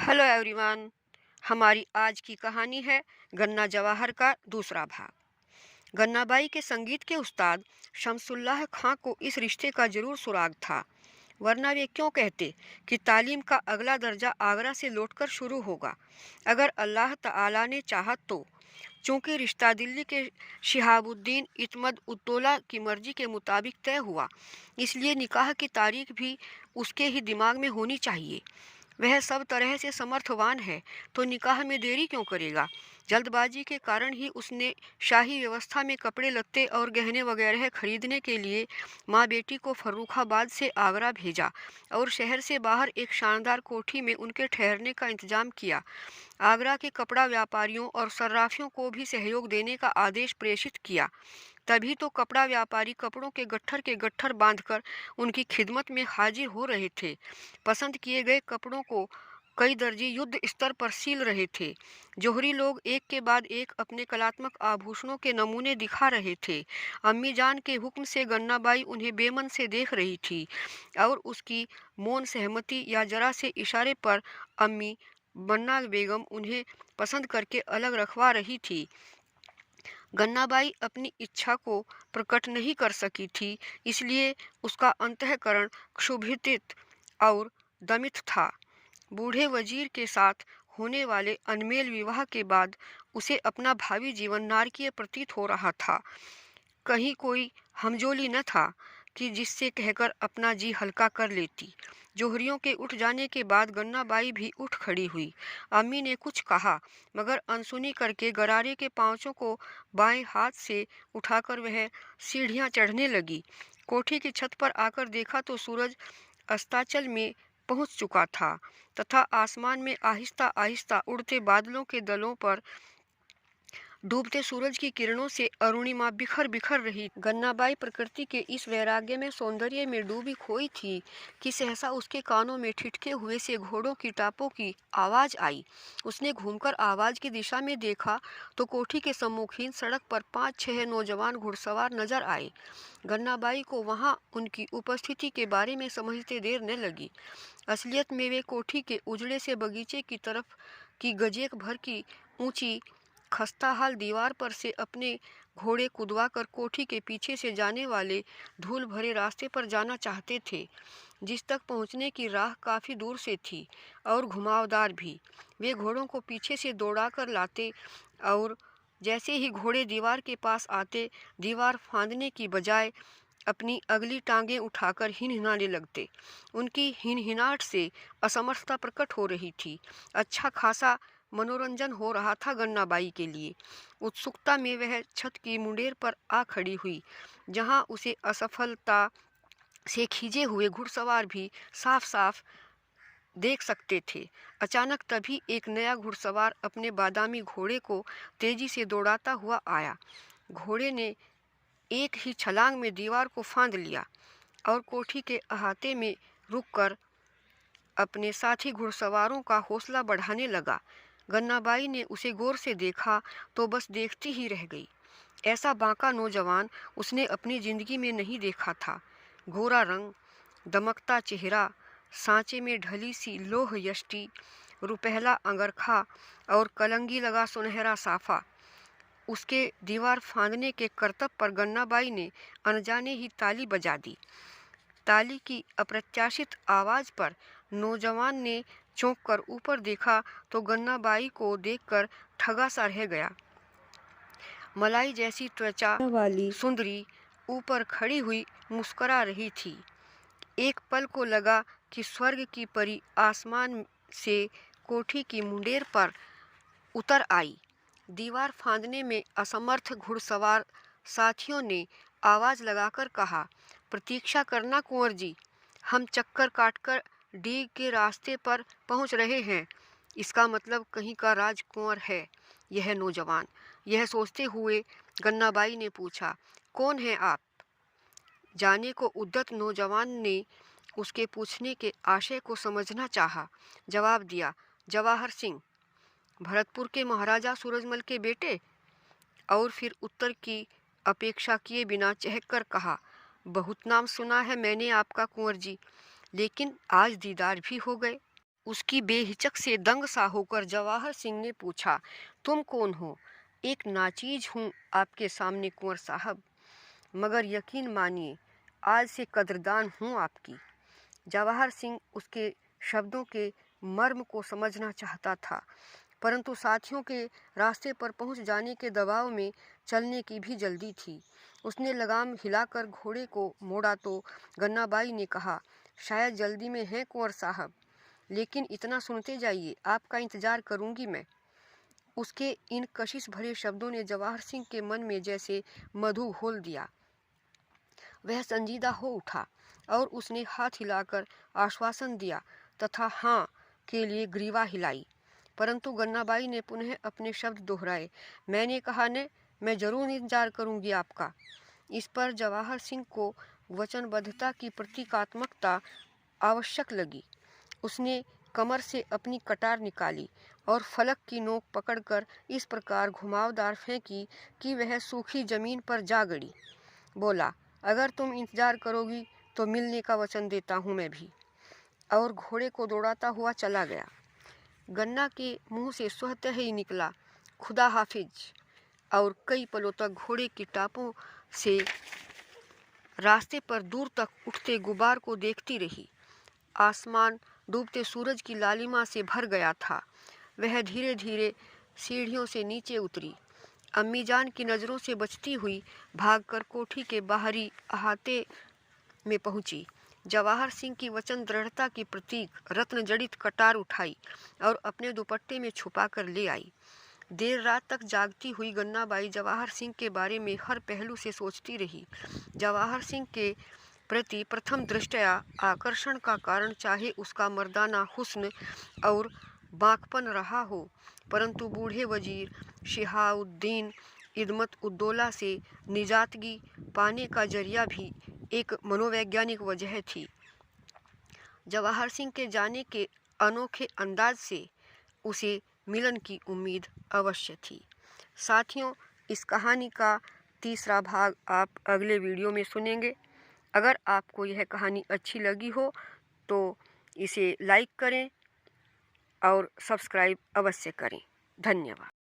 Hello everyone. हमारी आज की कहानी है गन्ना जवाहर का दूसरा भाग। गन्नाबाई के संगीत के उस्ताद शमसुल्लाह खां को इस रिश्ते का जरूर सुराग था, वरना वे क्यों कहते कि तालीम का अगला दर्जा आगरा से लौटकर शुरू होगा अगर अल्लाह ताला ने चाहा तो। चूंकि रिश्ता दिल्ली के शिहाबुद्दीन इत्मद उद्दौला की मर्जी के मुताबिक तय हुआ, इसलिए निकाह की तारीख भी उसके ही दिमाग में होनी चाहिए। वह सब तरह से समर्थवान है तो निकाह में देरी क्यों करेगा। जल्दबाजी के कारण ही उसने शाही व्यवस्था में कपड़े लत्ते और गहने वगैरह खरीदने के लिए माँ बेटी को फर्रुखाबाद से आगरा भेजा और शहर से बाहर एक शानदार कोठी में उनके ठहरने का इंतजाम किया। आगरा के कपड़ा व्यापारियों और सर्राफियों को भी सहयोग देने का आदेश प्रेषित किया। तभी तो कपड़ा व्यापारी कपड़ों के गट्ठर बांधकर उनकी खिदमत में हाजिर हो रहे थे। पसंद किए गए कपड़ों को कई दर्जी युद्ध स्तर पर सील रहे थे। जोहरी लोग एक के बाद एक अपने कलात्मक आभूषणों के नमूने दिखा रहे थे। अम्मी जान के हुक्म से गन्नाबाई उन्हें बेमन से देख रही थी और उसकी मौन सहमति या जरा से इशारे पर अम्मी मन्ना बेगम उन्हें पसंद करके अलग रखवा रही थी। गन्नाबाई अपनी इच्छा को प्रकट नहीं कर सकी थी, इसलिए उसका अंतःकरण क्षुभित और दमित था। बूढ़े वजीर के साथ होने वाले अनमेल विवाह के बाद उसे अपना भावी जीवन नारकीय प्रतीत हो रहा था। कहीं कोई हमजोली न था कि जिससे कहकर अपना जी हल्का कर लेती। जोहरियों के उठ जाने के बाद गन्नाबाई भी उठ खड़ी हुई। अम्मी ने कुछ कहा, मगर अनसुनी करके गरारे के पांचों को बाएं हाथ से उठाकर वह सीढ़ियां चढ़ने लगी। कोठी की छत पर आकर देखा तो सूरज अस्ताचल में पहुंच चुका था तथा आसमान में आहिस्ता आहिस्ता उड़ते बादलों के दलों पर डूबते सूरज की किरणों से अरुणिमा बिखर बिखर रही। गन्नाबाई प्रकृति के इस वैराग्य में सौंदर्य में डूबी खोई थी कि सहसा उसके कानों में ठिठके हुए से घोड़ों की टापों की आवाज आई। उसने घूमकर आवाज की दिशा में देखा तो कोठी के सम्मुखीन सड़क पर 5-6 नौजवान घुड़सवार नजर आए। गन्नाबाई को वहां उनकी उपस्थिति के बारे में समझते देर न लगी। असलियत में वे कोठी के उजड़े से बगीचे की तरफ की गजेक भर की ऊंची खस्ताहाल दीवार पर से अपने घोड़े कुदवाकर कोठी के पीछे से जाने वाले धूल भरे रास्ते पर जाना चाहते थे, जिस तक पहुंचने की राह काफ़ी दूर से थी और घुमावदार भी। वे घोड़ों को पीछे से दौड़ाकर लाते और जैसे ही घोड़े दीवार के पास आते, दीवार फांदने की बजाय अपनी अगली टांगें उठाकर हिनहिनाने लगते। उनकी हिनहिनाहट से असमर्थता प्रकट हो रही थी। अच्छा खासा मनोरंजन हो रहा था गन्नाबाई के लिए। उत्सुकता में वह छत की मुंडेर पर आ खड़ी हुई, जहां उसे असफलता से खींचे हुए घुड़सवार भी साफ साफ देख सकते थे। अचानक तभी एक नया घुड़सवार अपने बादामी घोड़े को तेजी से दौड़ाता हुआ आया। घोड़े ने एक ही छलांग में दीवार को फांद लिया और कोठी के अहाते में रुककर अपने साथी घुड़सवारों का हौसला बढ़ाने लगा। गन्नाबाई ने उसे गौर से देखा तो बस देखती ही रह गई। ऐसा बांका नौजवान उसने अपनी जिंदगी में नहीं देखा था। गोरा रंग, दमकता चेहरा, सांचे में ढली सी लोह यष्टि, रुपहला अंगरखा और कलंगी लगा सुनहरा साफा। उसके दीवार फांदने के करतब पर गन्नाबाई ने अनजाने ही ताली बजा दी। ताली की अप्रत्याशित आवाज़ पर नौजवान ने चौंक कर ऊपर देखा तो गन्नाबाई को देखकर ठगा सा रह गया। मलाई जैसी त्वचा वाली सुंदरी ऊपर खड़ी हुई मुस्कुरा रही थी। एक पल को लगा कि स्वर्ग की परी आसमान से कोठी की मुंडेर पर उतर आई। दीवार फांदने में असमर्थ घुड़सवार साथियों ने आवाज़ लगाकर कहा, प्रतीक्षा करना कुंवर जी, हम चक्कर काटकर डीग के रास्ते पर पहुंच रहे हैं। इसका मतलब कहीं का राजकुंवर है यह नौजवान। यह सोचते हुए गन्नाबाई ने पूछा, कौन है आप? जाने को उद्यत नौजवान ने उसके पूछने के आशय को समझना चाहा। जवाब दिया, जवाहर सिंह, भरतपुर के महाराजा सूरजमल के बेटे। और फिर उत्तर की अपेक्षा किए बिना चहक कर कहा, बहुत नाम सुना है मैंने आपका कुंवर जी, लेकिन आज दीदार भी हो गए। उसकी बेहिचक से दंग सा होकर जवाहर सिंह ने पूछा, तुम कौन हो? एक नाचीज हूँ आपके सामने कुंवर साहब, मगर यकीन मानिए आज से कदरदान हूँ आपकी। जवाहर सिंह उसके शब्दों के मर्म को समझना चाहता था, परंतु साथियों के रास्ते पर पहुंच जाने के दबाव में चलने की भी जल्दी थी। उसने लगाम हिलाकर घोड़े को मोड़ा तो गन्नाबाई ने कहा, शायद जल्दी में हैं कुंवर साहब, लेकिन इतना सुनते जाइए, आपका इंतज़ार करूंगी मैं। उसके इन कशिश भरे शब्दों ने जवाहर सिंह के मन में जैसे मधु घोल दिया। वह संजीदा हो उठा और उसने हाथ हिलाकर आश्वासन दिया तथा हाँ के लिए ग्रीवा हिलाई। परंतु गन्नाबाई ने पुनः अपने शब्द दोहराए, मैंने कहा ने, मैं जरूर इंतजार करूंगी आपका। इस पर जवाहर सिंह को वचनबद्धता की प्रतीकात्मकता आवश्यक लगी। उसने कमर से अपनी कटार निकाली और फलक की नोक पकड़कर इस प्रकार घुमावदार फेंकी कि वह सूखी जमीन पर जा गड़ी। बोला, अगर तुम इंतजार करोगी तो मिलने का वचन देता हूँ मैं भी, और घोड़े को दौड़ाता हुआ चला गया। गन्ना के मुंह से स्वतः ही निकला, खुदा हाफिज, और कई पलों तक घोड़े की टापों से रास्ते पर दूर तक उठते गुबार को देखती रही। आसमान डूबते सूरज की लालिमा से भर गया था। वह धीरे धीरे सीढ़ियों से नीचे उतरी। अम्मीजान की नज़रों से बचती हुई भागकर कोठी के बाहरी अहाते में पहुंची। जवाहर सिंह की वचन दृढ़ता की प्रतीक रत्न जड़ित कटार उठाई और अपने दुपट्टे में छुपा कर ले आई। देर रात तक जागती हुई गन्नाबाई जवाहर सिंह के बारे में हर पहलू से सोचती रही। जवाहर सिंह के प्रति प्रथम दृष्टया आकर्षण का कारण चाहे उसका मर्दाना हुस्न और बांकपन रहा हो, परंतु बूढ़े वजीर शिहाउद्दीन इदमत उद्दौला से निजातगी पाने का जरिया भी एक मनोवैज्ञानिक वजह थी। जवाहर सिंह के जाने के अनोखे अंदाज से उसे मिलन की उम्मीद अवश्य थी। साथियों, इस कहानी का तीसरा भाग आप अगले वीडियो में सुनेंगे। अगर आपको यह कहानी अच्छी लगी हो तो इसे लाइक करें और सब्सक्राइब अवश्य करें। धन्यवाद।